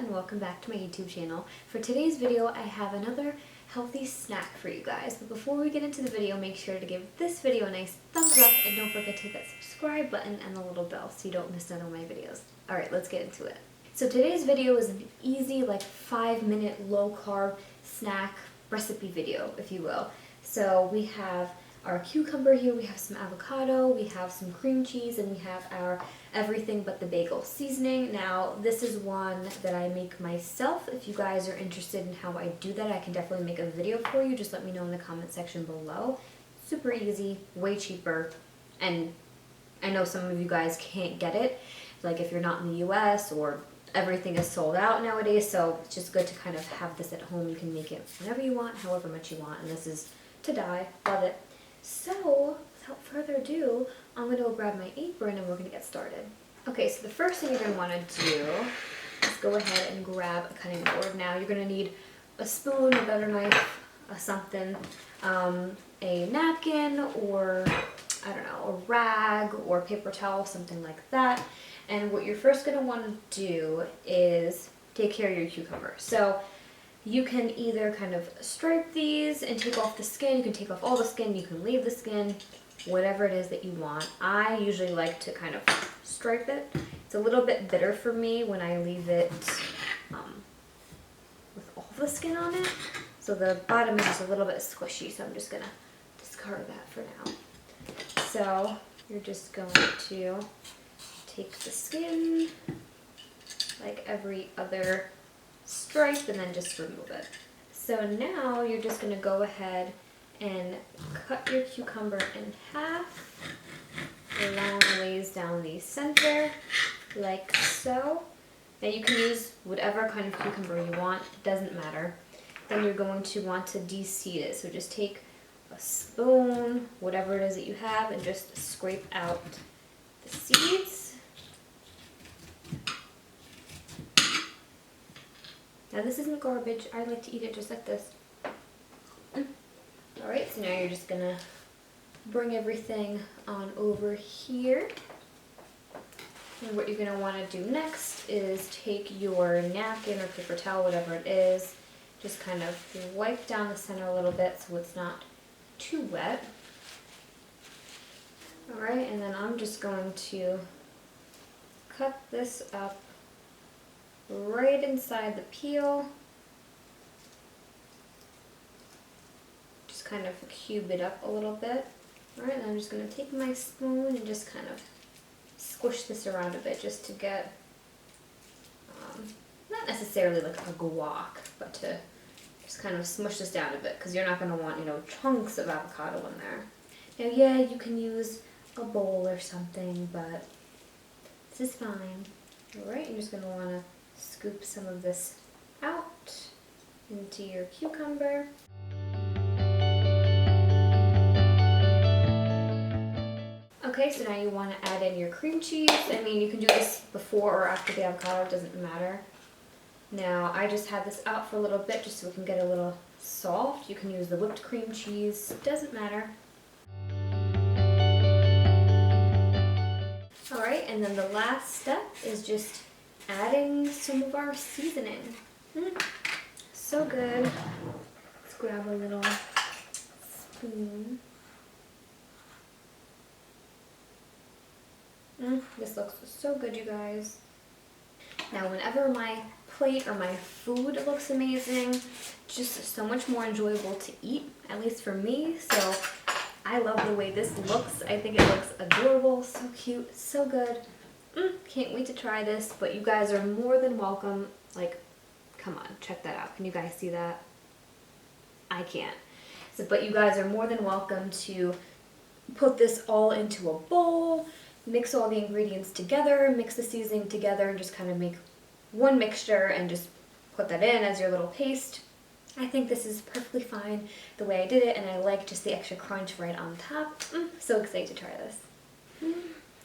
and welcome back to my YouTube channel. For today's video, I have another healthy snack for you guys. But before we get into the video, make sure to give this video a nice thumbs up and don't forget to hit that subscribe button and the little bell so you don't miss none of my videos. Alright, let's get into it. So today's video is an easy, like 5-minute low-carb snack recipe video, if you will. So we have our cucumber here, we have some avocado, we have some cream cheese, and we have our everything but the bagel seasoning. Now, this is one that I make myself. If you guys are interested in how I do that, I can definitely make a video for you. Just let me know in the comment section below. Super easy, way cheaper, and I know some of you guys can't get it, like if you're not in the US or everything is sold out nowadays, so it's just good to kind of have this at home. You can make it whenever you want, however much you want, and this is to die. Love it. So, without further ado, I'm going to go grab my apron and we're going to get started. Okay, so the first thing you're going to want to do is go ahead and grab a cutting board. Now, you're going to need a spoon, a butter knife, something, a napkin, or, I don't know, a rag or paper towel, something like that. And what you're first going to want to do is take care of your cucumber. So, you can either kind of stripe these and take off the skin. You can take off all the skin. You can leave the skin, whatever it is that you want. I usually like to kind of stripe it. It's a little bit bitter for me when I leave it with all the skin on it. So the bottom is just a little bit squishy, so I'm just going to discard that for now. So you're just going to take the skin like every other stripe and then just remove it. So now you're just going to go ahead and cut your cucumber in half, long ways down the center, like so. Now you can use whatever kind of cucumber you want, it doesn't matter. Then you're going to want to de-seed it. So just take a spoon, whatever it is that you have, and just scrape out the seeds. Now this isn't garbage, I like to eat it just like this. Alright, so now you're just gonna bring everything on over here. And what you're gonna wanna do next is take your napkin or paper towel, whatever it is, just kind of wipe down the center a little bit so it's not too wet. Alright, and then I'm just going to cut this up right inside the peel. Just kind of cube it up a little bit. Alright, and I'm just going to take my spoon and just kind of squish this around a bit just to get, not necessarily like a guac, but to just kind of smush this down a bit because you're not going to want, you know, chunks of avocado in there. Now, yeah, you can use a bowl or something, but this is fine. Alright, you're just going to want to scoop some of this out into your cucumber. Okay, so now you want to add in your cream cheese. I mean, you can do this before or after the avocado, it doesn't matter. Now, I just had this out for a little bit just so it can get a little soft. You can use the whipped cream cheese, doesn't matter. Alright, and then the last step is just adding some of our seasoning. So good. Let's grab a little spoon. This looks so good, you guys. Now, whenever my plate or my food looks amazing, just so much more enjoyable to eat, at least for me. So I love the way this looks. I think it looks adorable, so cute, so good. Can't wait to try this, but you guys are more than welcome. Like, come on, check that out. Can you guys see that? I can't. So, but you guys are more than welcome to put this all into a bowl, mix all the ingredients together, mix the seasoning together, and just kind of make one mixture and just put that in as your little paste. I think this is perfectly fine the way I did it, and I like just the extra crunch right on top. So excited to try this.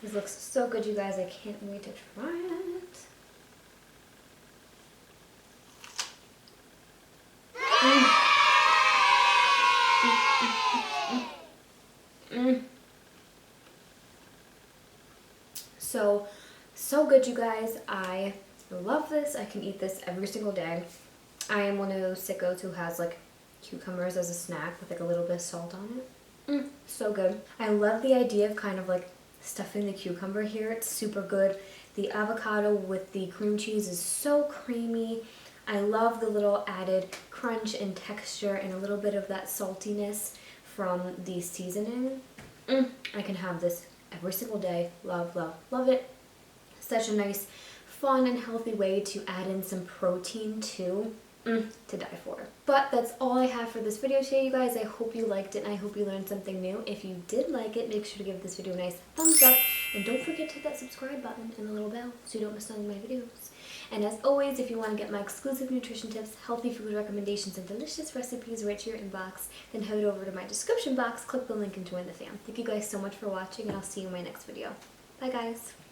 This looks so good, you guys. I can't wait to try it. So good, you guys. I I love this. I can eat this every single day. I am one of those sickos who has like cucumbers as a snack with like a little bit of salt on it. So good. I love the idea of kind of like stuffing the cucumber here. It's super good. The avocado with the cream cheese is so creamy. I love the little added crunch and texture and a little bit of that saltiness from the seasoning. I can have this every single day. Love, love, love it. Such a nice, fun and healthy way to add in some protein too. To die for. But that's all I have for this video today, you guys. I hope you liked it and I hope you learned something new. If you did like it, make sure to give this video a nice thumbs up and don't forget to hit that subscribe button and the little bell so you don't miss any of my videos. And as always, if you want to get my exclusive nutrition tips, healthy food recommendations, and delicious recipes right to your inbox, then head over to my description box, click the link and join the fam. Thank you guys so much for watching and I'll see you in my next video. Bye guys!